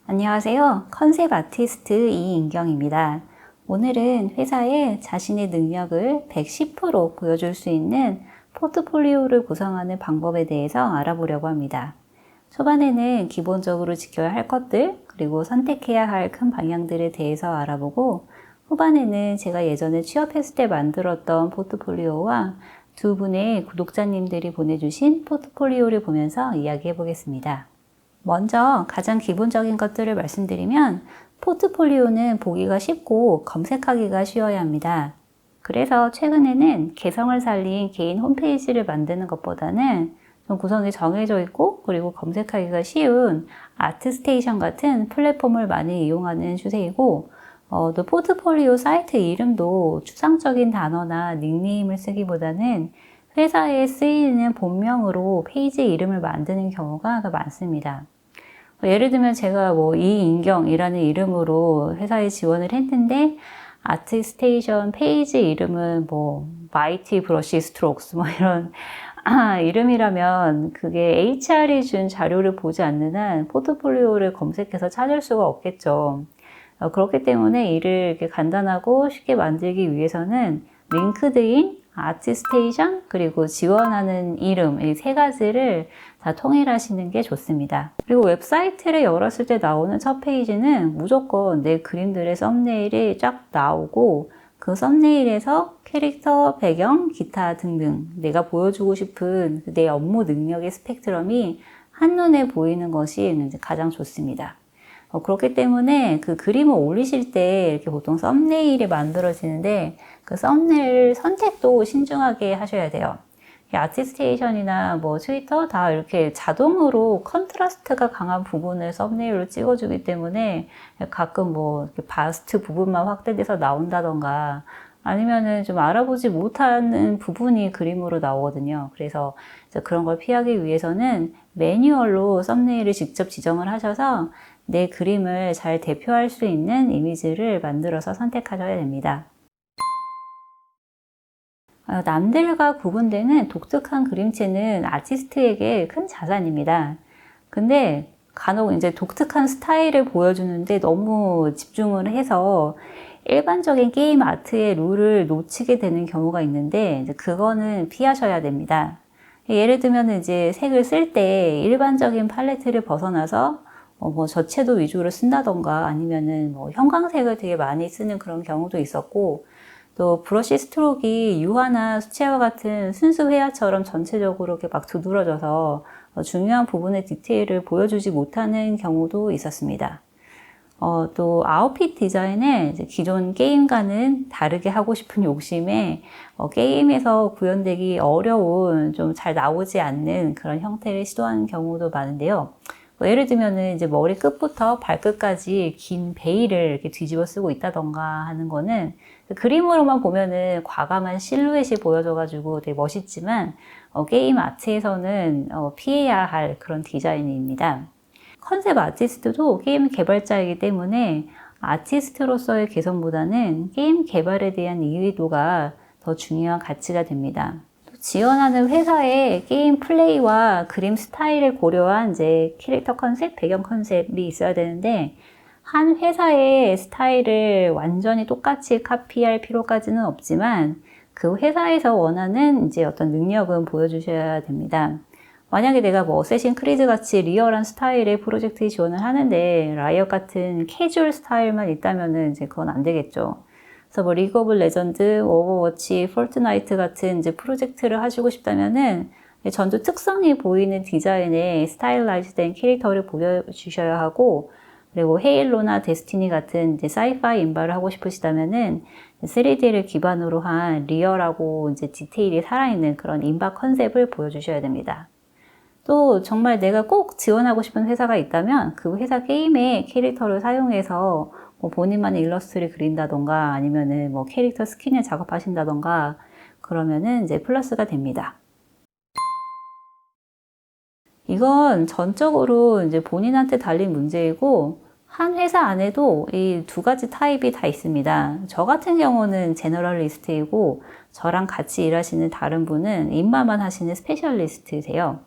안녕하세요. 컨셉 아티스트 이인경입니다. 오늘은 회사에 자신의 능력을 110% 보여줄 수 있는 포트폴리오를 구성하는 방법에 대해서 알아보려고 합니다. 초반에는 기본적으로 지켜야 할 것들, 그리고 선택해야 할 큰 방향들에 대해서 알아보고, 후반에는 제가 예전에 취업했을 때 만들었던 포트폴리오와 두 분의 구독자님들이 보내주신 포트폴리오를 보면서 이야기해 보겠습니다. 먼저 가장 기본적인 것들을 말씀드리면 포트폴리오는 보기가 쉽고 검색하기가 쉬워야 합니다. 그래서 최근에는 개성을 살린 개인 홈페이지를 만드는 것보다는 좀 구성이 정해져 있고 그리고 검색하기가 쉬운 아트스테이션 같은 플랫폼을 많이 이용하는 추세이고 또 포트폴리오 사이트 이름도 추상적인 단어나 닉네임을 쓰기보다는 회사에 쓰이는 본명으로 페이지 이름을 만드는 경우가 더 많습니다. 예를 들면 제가 이인경이라는 이름으로 회사에 지원을 했는데 아트스테이션 페이지 이름은 마이티 브러쉬 스트로크스 이런 이름이라면 그게 HR이 준 자료를 보지 않는 한 포트폴리오를 검색해서 찾을 수가 없겠죠. 그렇기 때문에 이를 이렇게 간단하고 쉽게 만들기 위해서는 링크드인, 아트스테이션, 그리고 지원하는 이름, 이 세 가지를 다 통일하시는 게 좋습니다. 그리고 웹사이트를 열었을 때 나오는 첫 페이지는 무조건 내 그림들의 썸네일이 쫙 나오고 그 썸네일에서 캐릭터, 배경, 기타 등등 내가 보여주고 싶은 내 업무 능력의 스펙트럼이 한눈에 보이는 것이 가장 좋습니다. 그렇기 때문에 그 그림을 올리실 때 이렇게 보통 썸네일이 만들어지는데 그 썸네일 선택도 신중하게 하셔야 돼요. 아티스테이션이나 트위터 다 이렇게 자동으로 컨트라스트가 강한 부분을 썸네일로 찍어주기 때문에 가끔 이렇게 바스트 부분만 확대돼서 나온다던가 아니면은 좀 알아보지 못하는 부분이 그림으로 나오거든요. 그래서 그런 걸 피하기 위해서는 매뉴얼로 썸네일을 직접 지정을 하셔서 내 그림을 잘 대표할 수 있는 이미지를 만들어서 선택하셔야 됩니다. 남들과 구분되는 독특한 그림체는 아티스트에게 큰 자산입니다. 근데 간혹 이제 독특한 스타일을 보여주는데 너무 집중을 해서 일반적인 게임 아트의 룰을 놓치게 되는 경우가 있는데 이제 그거는 피하셔야 됩니다. 예를 들면 이제 색을 쓸 때 일반적인 팔레트를 벗어나서 저채도 위주로 쓴다던가 아니면은 형광색을 되게 많이 쓰는 그런 경우도 있었고 또 브러쉬 스트로크가 유화나 수채화 같은 순수 회화처럼 전체적으로 이렇게 막 두드러져서 중요한 부분의 디테일을 보여주지 못하는 경우도 있었습니다. 또 아웃핏 디자인을 이제 기존 게임과는 다르게 하고 싶은 욕심에 게임에서 구현되기 어려운 좀 잘 나오지 않는 그런 형태를 시도하는 경우도 많은데요. 예를 들면은 이제 머리 끝부터 발끝까지 긴 베일을 이렇게 뒤집어 쓰고 있다던가 하는 거는 그림으로만 보면은 과감한 실루엣이 보여져가지고 되게 멋있지만 게임 아트에서는 피해야 할 그런 디자인입니다. 컨셉 아티스트도 게임 개발자이기 때문에 아티스트로서의 개성보다는 게임 개발에 대한 이해도가 더 중요한 가치가 됩니다. 지원하는 회사의 게임 플레이와 그림 스타일을 고려한 이제 캐릭터 컨셉, 배경 컨셉이 있어야 되는데 한 회사의 스타일을 완전히 똑같이 카피할 필요까지는 없지만 그 회사에서 원하는 이제 어떤 능력은 보여주셔야 됩니다. 만약에 내가 어쌔신 크리드 같이 리얼한 스타일의 프로젝트에 지원을 하는데 라이엇 같은 캐주얼 스타일만 있다면은 이제 그건 안 되겠죠. 그래서 리그 오브 레전드, 오버워치, 폴트나이트 같은 이제 프로젝트를 하시고 싶다면은 전투 특성이 보이는 디자인의 스타일라이즈된 캐릭터를 보여주셔야 하고 그리고 헤일로나 데스티니 같은 이제 사이파이 인바를 하고 싶으시다면은 3D를 기반으로 한 리얼하고 이제 디테일이 살아있는 그런 인바 컨셉을 보여주셔야 됩니다. 또 정말 내가 꼭 지원하고 싶은 회사가 있다면 그 회사 게임의 캐릭터를 사용해서 본인만의 일러스트를 그린다던가 아니면은 캐릭터 스킨을 작업하신다던가 그러면은 이제 플러스가 됩니다. 이건 전적으로 이제 본인한테 달린 문제이고 한 회사 안에도 이 두 가지 타입이 다 있습니다. 저 같은 경우는 제너럴리스트이고 저랑 같이 일하시는 다른 분은 인마만 하시는 스페셜리스트세요.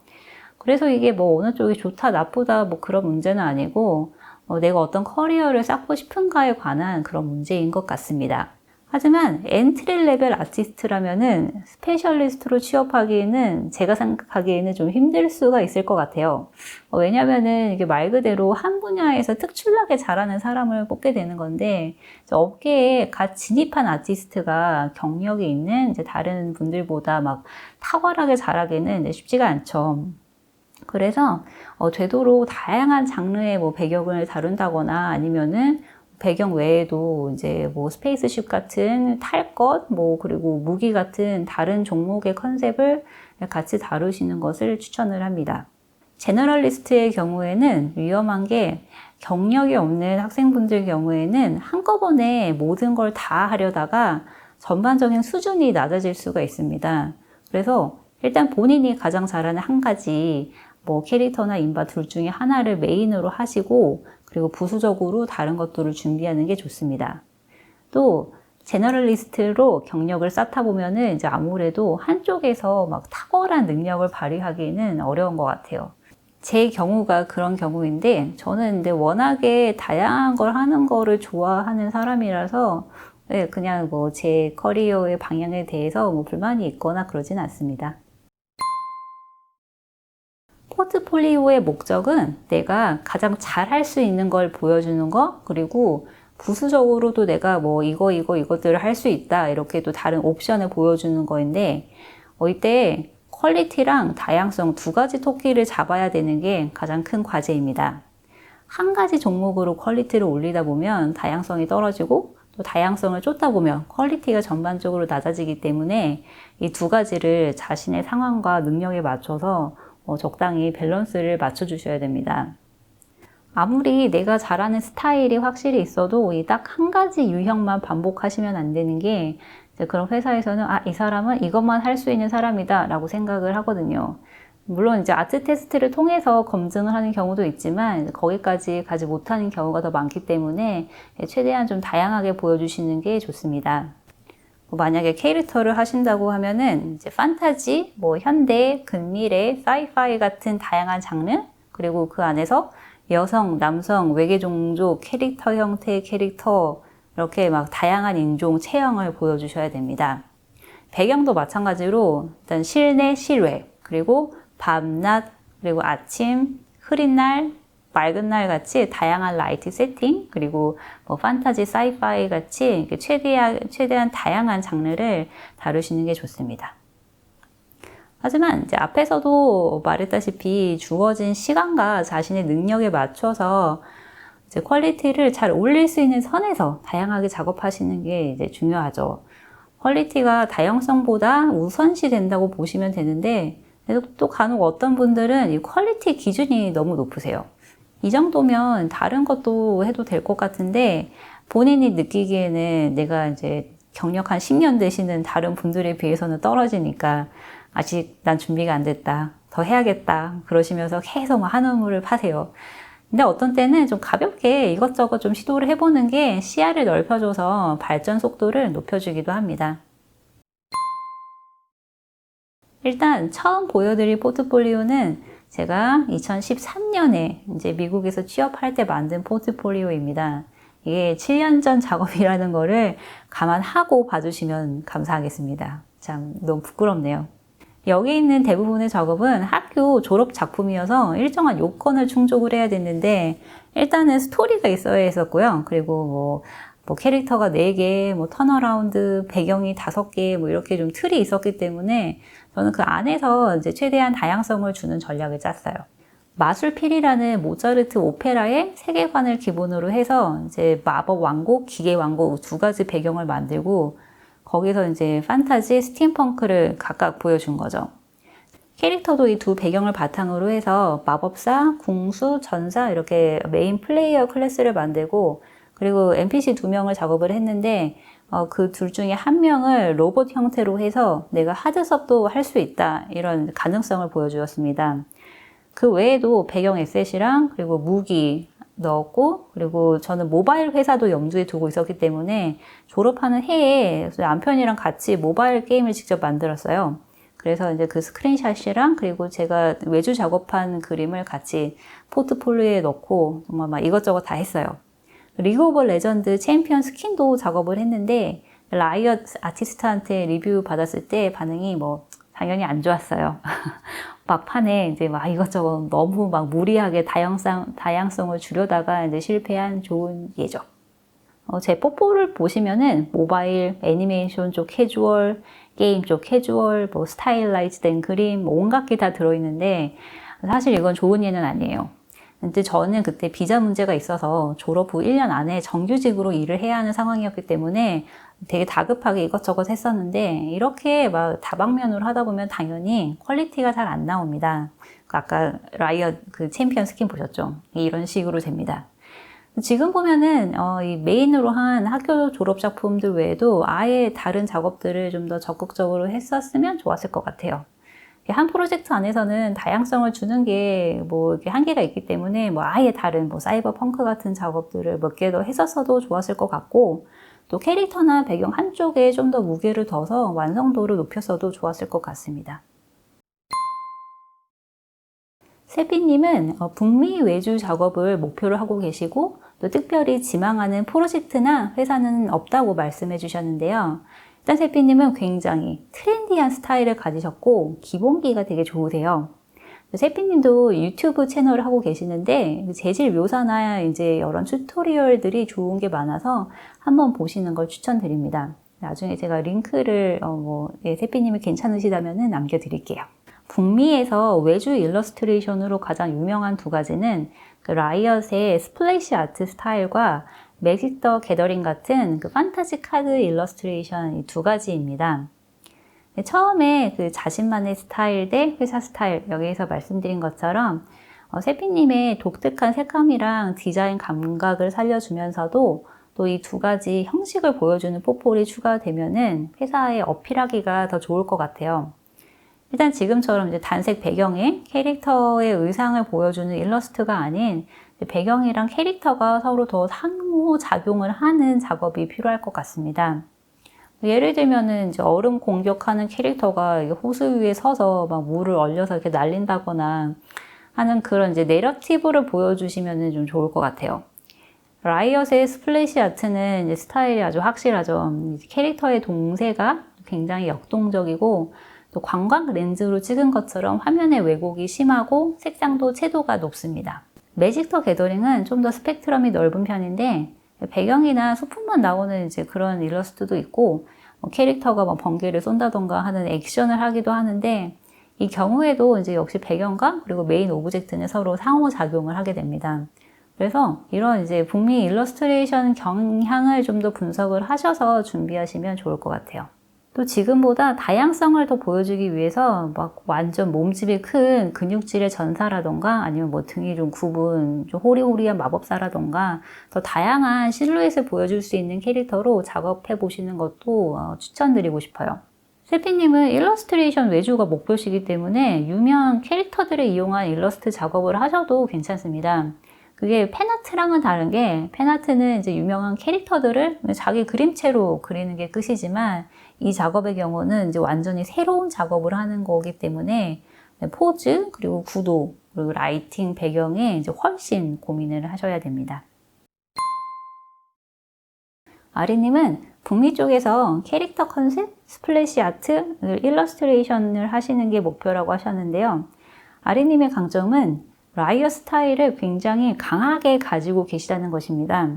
그래서 이게 어느 쪽이 좋다 나쁘다 그런 문제는 아니고 내가 어떤 커리어를 쌓고 싶은가에 관한 그런 문제인 것 같습니다. 하지만 엔트리 레벨 아티스트라면은 스페셜리스트로 취업하기에는 제가 생각하기에는 좀 힘들 수가 있을 것 같아요. 왜냐면은 이게 말 그대로 한 분야에서 특출나게 잘하는 사람을 뽑게 되는 건데, 업계에 갓 진입한 아티스트가 경력이 있는 이제 다른 분들보다 막 탁월하게 잘하기는 쉽지가 않죠. 그래서 되도록 다양한 장르의 뭐 배경을 다룬다거나 아니면은 배경 외에도 이제 뭐 스페이스쉽 같은 탈 것, 뭐 그리고 무기 같은 다른 종목의 컨셉을 같이 다루시는 것을 추천을 합니다. 제너럴리스트의 경우에는 위험한 게 경력이 없는 학생분들 경우에는 한꺼번에 모든 걸 다 하려다가 전반적인 수준이 낮아질 수가 있습니다. 그래서 일단 본인이 가장 잘하는 한 가지 뭐 캐릭터나 인바 둘 중에 하나를 메인으로 하시고 그리고 부수적으로 다른 것들을 준비하는 게 좋습니다. 또 제너럴리스트로 경력을 쌓다 보면은 이제 아무래도 한쪽에서 막 탁월한 능력을 발휘하기는 어려운 것 같아요. 제 경우가 그런 경우인데 저는 근데 워낙에 다양한 걸 하는 거를 좋아하는 사람이라서 그냥 뭐 제 커리어의 방향에 대해서 뭐 불만이 있거나 그러진 않습니다. 포트폴리오의 목적은 내가 가장 잘 할 수 있는 걸 보여주는 거, 그리고 부수적으로도 내가 뭐 이것들을 할 수 있다, 이렇게 또 다른 옵션을 보여주는 거인데, 이때 퀄리티랑 다양성 두 가지 토끼를 잡아야 되는 게 가장 큰 과제입니다. 한 가지 종목으로 퀄리티를 올리다 보면 다양성이 떨어지고, 또 다양성을 쫓다 보면 퀄리티가 전반적으로 낮아지기 때문에 이 두 가지를 자신의 상황과 능력에 맞춰서 적당히 밸런스를 맞춰주셔야 됩니다. 아무리 내가 잘하는 스타일이 확실히 있어도 이 딱 한 가지 유형만 반복하시면 안 되는 게 그런 회사에서는 이 사람은 이것만 할 수 있는 사람이다 라고 생각을 하거든요. 물론 이제 아트 테스트를 통해서 검증을 하는 경우도 있지만 거기까지 가지 못하는 경우가 더 많기 때문에 최대한 좀 다양하게 보여주시는 게 좋습니다. 만약에 캐릭터를 하신다고 하면은 이제 판타지, 뭐 현대, 근미래, 사이파이 같은 다양한 장르, 그리고 그 안에서 여성, 남성, 외계 종족, 캐릭터 형태의 캐릭터, 이렇게 막 다양한 인종, 체형을 보여주셔야 됩니다. 배경도 마찬가지로 일단 실내, 실외, 그리고 밤, 낮, 그리고 아침, 흐린 날, 맑은 날 같이 다양한 라이트 세팅, 그리고 뭐 판타지, 사이파이 같이 최대한 다양한 장르를 다루시는 게 좋습니다. 하지만 이제 앞에서도 말했다시피 주어진 시간과 자신의 능력에 맞춰서 이제 퀄리티를 잘 올릴 수 있는 선에서 다양하게 작업하시는 게 이제 중요하죠. 퀄리티가 다양성보다 우선시 된다고 보시면 되는데, 또 간혹 어떤 분들은 이 퀄리티 기준이 너무 높으세요. 이 정도면 다른 것도 해도 될 것 같은데 본인이 느끼기에는 내가 이제 경력 한 10년 되시는 다른 분들에 비해서는 떨어지니까 아직 난 준비가 안 됐다, 더 해야겠다 그러시면서 계속 한우물을 파세요. 근데 어떤 때는 좀 가볍게 이것저것 좀 시도를 해보는 게 시야를 넓혀줘서 발전 속도를 높여주기도 합니다. 일단 처음 보여드릴 포트폴리오는 제가 2013년에 이제 미국에서 취업할 때 만든 포트폴리오입니다. 이게 7년 전 작업이라는 거를 감안하고 봐주시면 감사하겠습니다. 참 너무 부끄럽네요. 여기 있는 대부분의 작업은 학교 졸업 작품이어서 일정한 요건을 충족을 해야 됐는데 일단은 스토리가 있어야 했었고요. 그리고 뭐 캐릭터가 4개, 뭐 턴어라운드, 배경이 5개, 뭐 이렇게 좀 틀이 있었기 때문에 저는 그 안에서 이제 최대한 다양성을 주는 전략을 짰어요. 마술필이라는 모차르트 오페라의 세계관을 기본으로 해서 이제 마법 왕국, 기계 왕국 두 가지 배경을 만들고 거기서 이제 판타지, 스팀펑크를 각각 보여준 거죠. 캐릭터도 이 두 배경을 바탕으로 해서 마법사, 궁수, 전사 이렇게 메인 플레이어 클래스를 만들고 그리고 NPC 2명을 작업을 했는데 그 둘 중에 한 명을 로봇 형태로 해서 내가 하드섭도 할 수 있다 이런 가능성을 보여주었습니다. 그 외에도 배경 에셋이랑 그리고 무기 넣었고 그리고 저는 모바일 회사도 염두에 두고 있었기 때문에 졸업하는 해에 남편이랑 같이 모바일 게임을 직접 만들었어요. 그래서 이제 그 스크린샷이랑 그리고 제가 외주 작업한 그림을 같이 포트폴리오에 넣고 정말 막 이것저것 다 했어요. 리그 오브 레전드 챔피언 스킨도 작업을 했는데 라이엇 아티스트한테 리뷰 받았을 때 반응이 뭐 당연히 안 좋았어요. 막판에 이제 막 이것저것 너무 막 무리하게 다양성을 주려다가 이제 실패한 좋은 예죠. 제 뽀뽀를 보시면은 모바일, 애니메이션 쪽 캐주얼, 게임 쪽 캐주얼, 뭐 스타일라이즈 된 그림, 뭐 온갖 게 다 들어있는데 사실 이건 좋은 예는 아니에요. 근데 저는 그때 비자 문제가 있어서 졸업 후 1년 안에 정규직으로 일을 해야 하는 상황이었기 때문에 되게 다급하게 이것저것 했었는데 이렇게 막 다방면으로 하다 보면 당연히 퀄리티가 잘 안 나옵니다. 아까 라이엇 그 챔피언 스킨 보셨죠? 이런 식으로 됩니다. 지금 보면은 이 메인으로 한 학교 졸업 작품들 외에도 아예 다른 작업들을 좀 더 적극적으로 했었으면 좋았을 것 같아요. 한 프로젝트 안에서는 다양성을 주는 게 뭐 이렇게 한계가 있기 때문에 뭐 아예 다른 뭐 사이버 펑크 같은 작업들을 몇 개 더 했었어도 좋았을 것 같고 또 캐릭터나 배경 한쪽에 좀 더 무게를 둬서 완성도를 높였어도 좋았을 것 같습니다. 세피님은 북미 외주 작업을 목표로 하고 계시고 또 특별히 지망하는 프로젝트나 회사는 없다고 말씀해 주셨는데요. 일단 세피님은 굉장히 트렌디한 스타일을 가지셨고 기본기가 되게 좋으세요. 세피님도 유튜브 채널을 하고 계시는데 재질 묘사나 이제 이런 튜토리얼들이 좋은 게 많아서 한번 보시는 걸 추천드립니다. 나중에 제가 링크를 세피님이 괜찮으시다면 남겨드릴게요. 북미에서 외주 일러스트레이션으로 가장 유명한 두 가지는 그 라이엇의 스플래시 아트 스타일과 매직 더 게더링 같은 그 판타지 카드 일러스트레이션 이 두 가지입니다. 처음에 그 자신만의 스타일 대 회사 스타일 여기에서 말씀드린 것처럼 세피님의 독특한 색감이랑 디자인 감각을 살려주면서도 또 이 두 가지 형식을 보여주는 뽀폴이 추가되면은 회사에 어필하기가 더 좋을 것 같아요. 일단 지금처럼 이제 단색 배경에 캐릭터의 의상을 보여주는 일러스트가 아닌 배경이랑 캐릭터가 서로 더 상호작용을 하는 작업이 필요할 것 같습니다. 예를 들면은 이제 얼음 공격하는 캐릭터가 호수 위에 서서 막 물을 얼려서 이렇게 날린다거나 하는 그런 이제 내러티브를 보여주시면은 좀 좋을 것 같아요. 라이엇의 스플래시 아트는 이제 스타일이 아주 확실하죠. 캐릭터의 동세가 굉장히 역동적이고 또 광각 렌즈로 찍은 것처럼 화면의 왜곡이 심하고 색상도 채도가 높습니다. 매직 더 게더링은 좀 더 스펙트럼이 넓은 편인데 배경이나 소품만 나오는 이제 그런 일러스트도 있고 캐릭터가 뭐 번개를 쏜다던가 하는 액션을 하기도 하는데 이 경우에도 이제 역시 배경과 그리고 메인 오브젝트는 서로 상호작용을 하게 됩니다. 그래서 이런 이제 북미 일러스트레이션 경향을 좀 더 분석을 하셔서 준비하시면 좋을 것 같아요. 또 지금보다 다양성을 더 보여주기 위해서 막 완전 몸집이 큰 근육질의 전사라던가 아니면 뭐 등이 좀 굽은 좀 호리호리한 마법사라던가 더 다양한 실루엣을 보여줄 수 있는 캐릭터로 작업해 보시는 것도 추천드리고 싶어요. 세피님은 일러스트레이션 외주가 목표시기 때문에 유명한 캐릭터들을 이용한 일러스트 작업을 하셔도 괜찮습니다. 그게 팬아트랑은 다른 게 팬아트는 이제 유명한 캐릭터들을 자기 그림체로 그리는 게 끝이지만 이 작업의 경우는 이제 완전히 새로운 작업을 하는 거기 때문에 포즈 그리고 구도 그리고 라이팅 배경에 이제 훨씬 고민을 하셔야 됩니다. 아리님은 북미 쪽에서 캐릭터 컨셉, 스플래시 아트, 일러스트레이션을 하시는 게 목표라고 하셨는데요. 아리님의 강점은 라이엇 스타일을 굉장히 강하게 가지고 계시다는 것입니다.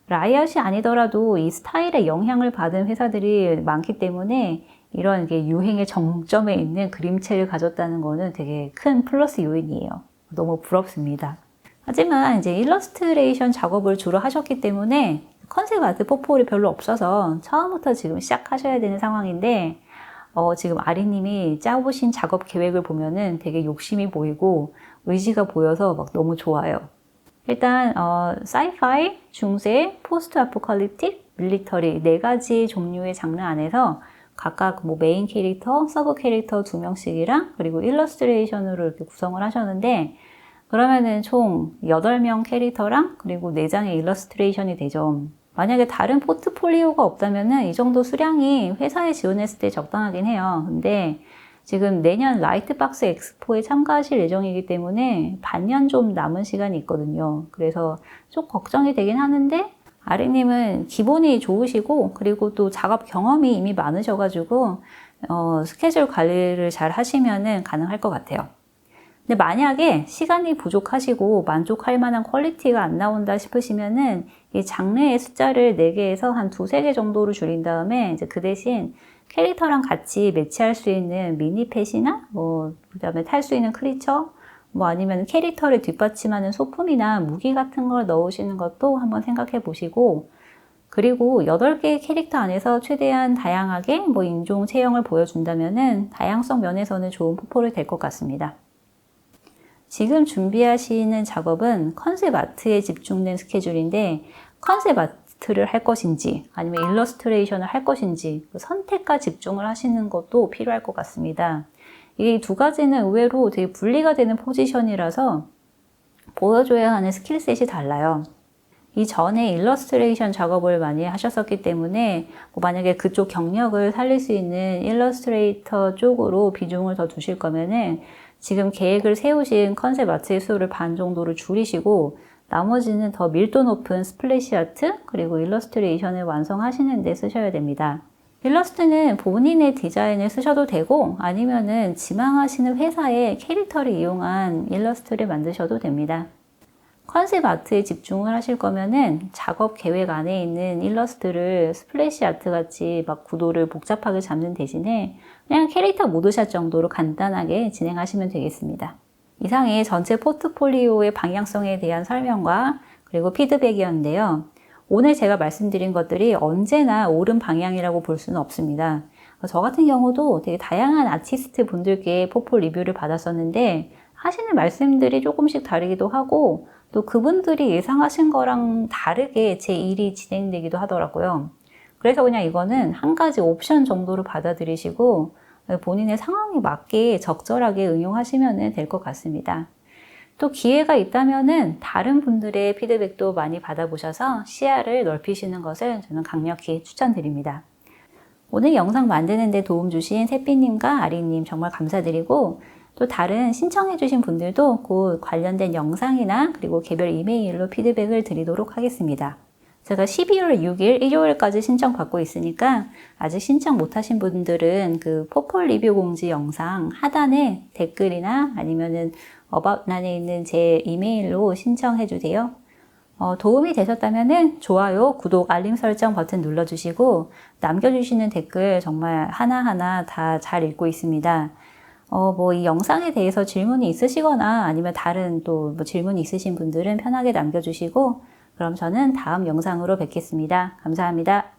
라이엇이 아니더라도 이 스타일에 영향을 받은 회사들이 많기 때문에 이런 게 유행의 정점에 있는 그림체를 가졌다는 것은 되게 큰 플러스 요인이에요. 너무 부럽습니다. 하지만 이제 일러스트레이션 작업을 주로 하셨기 때문에 컨셉 아트 포폴이 별로 없어서 처음부터 지금 시작하셔야 되는 상황인데 지금 아리님이 짜보신 작업 계획을 보면은 되게 욕심이 보이고 의지가 보여서 막 너무 좋아요. 일단 사이파이, 중세, 포스트 아포칼립틱, 밀리터리 네 가지 종류의 장르 안에서 각각 뭐 메인 캐릭터, 서브 캐릭터 2명씩이랑 그리고 일러스트레이션으로 이렇게 구성을 하셨는데 그러면은 총 8명 캐릭터랑 그리고 4장의 일러스트레이션이 되죠. 만약에 다른 포트폴리오가 없다면은 이 정도 수량이 회사에 지원했을 때 적당하긴 해요. 근데 지금 내년 라이트박스 엑스포에 참가하실 예정이기 때문에 반년 좀 남은 시간이 있거든요. 그래서 좀 걱정이 되긴 하는데 아리님은 기본이 좋으시고 그리고 또 작업 경험이 이미 많으셔가지고 스케줄 관리를 잘 하시면은 가능할 것 같아요. 근데 만약에 시간이 부족하시고 만족할 만한 퀄리티가 안 나온다 싶으시면은 이 장르의 숫자를 4개에서 한 2-3개 정도로 줄인 다음에 이제 그 대신 캐릭터랑 같이 매치할 수 있는 미니펫이나 그다음에 탈 수 있는 크리처 아니면 캐릭터를 뒷받침하는 소품이나 무기 같은 걸 넣으시는 것도 한번 생각해 보시고 그리고 8개의 캐릭터 안에서 최대한 다양하게 인종 체형을 보여준다면은 다양성 면에서는 좋은 포폴이 될 것 같습니다. 지금 준비하시는 작업은 컨셉 아트에 집중된 스케줄인데 컨셉 아트를 할 것인지 아니면 일러스트레이션을 할 것인지 그 선택과 집중을 하시는 것도 필요할 것 같습니다. 이 두 가지는 의외로 되게 분리가 되는 포지션이라서 보여줘야 하는 스킬셋이 달라요. 이전에 일러스트레이션 작업을 많이 하셨었기 때문에 만약에 그쪽 경력을 살릴 수 있는 일러스트레이터 쪽으로 비중을 더 두실 거면은 지금 계획을 세우신 컨셉 아트의 수를 반 정도를 줄이시고 나머지는 더 밀도 높은 스플래시 아트 그리고 일러스트레이션을 완성하시는 데 쓰셔야 됩니다. 일러스트는 본인의 디자인을 쓰셔도 되고 아니면은 지망하시는 회사의 캐릭터를 이용한 일러스트를 만드셔도 됩니다. 컨셉 아트에 집중을 하실 거면은 작업 계획 안에 있는 일러스트를 스플래시 아트 같이 구도를 복잡하게 잡는 대신에 그냥 캐릭터 모드샷 정도로 간단하게 진행하시면 되겠습니다. 이상이 전체 포트폴리오의 방향성에 대한 설명과 그리고 피드백이었는데요. 오늘 제가 말씀드린 것들이 언제나 옳은 방향이라고 볼 수는 없습니다. 저 같은 경우도 되게 다양한 아티스트 분들께 포폴 리뷰를 받았었는데 하시는 말씀들이 조금씩 다르기도 하고 또 그분들이 예상하신 거랑 다르게 제 일이 진행되기도 하더라고요. 그래서 그냥 이거는 한 가지 옵션 정도로 받아들이시고 본인의 상황에 맞게 적절하게 응용하시면 될 것 같습니다. 또 기회가 있다면은 다른 분들의 피드백도 많이 받아보셔서 시야를 넓히시는 것을 저는 강력히 추천드립니다. 오늘 영상 만드는 데 도움 주신 새삐님과 아리님 정말 감사드리고 또 다른 신청해주신 분들도 곧 관련된 영상이나 그리고 개별 이메일로 피드백을 드리도록 하겠습니다. 제가 12월 6일 일요일까지 신청 받고 있으니까 아직 신청 못하신 분들은 그 포폴 리뷰 공지 영상 하단에 댓글이나 아니면은 어바웃란에 있는 제 이메일로 신청해주세요. 도움이 되셨다면은 좋아요, 구독, 알림 설정 버튼 눌러주시고 남겨주시는 댓글 정말 하나하나 다 잘 읽고 있습니다. 이 영상에 대해서 질문이 있으시거나 아니면 다른 또 질문이 있으신 분들은 편하게 남겨주시고 그럼 저는 다음 영상으로 뵙겠습니다. 감사합니다.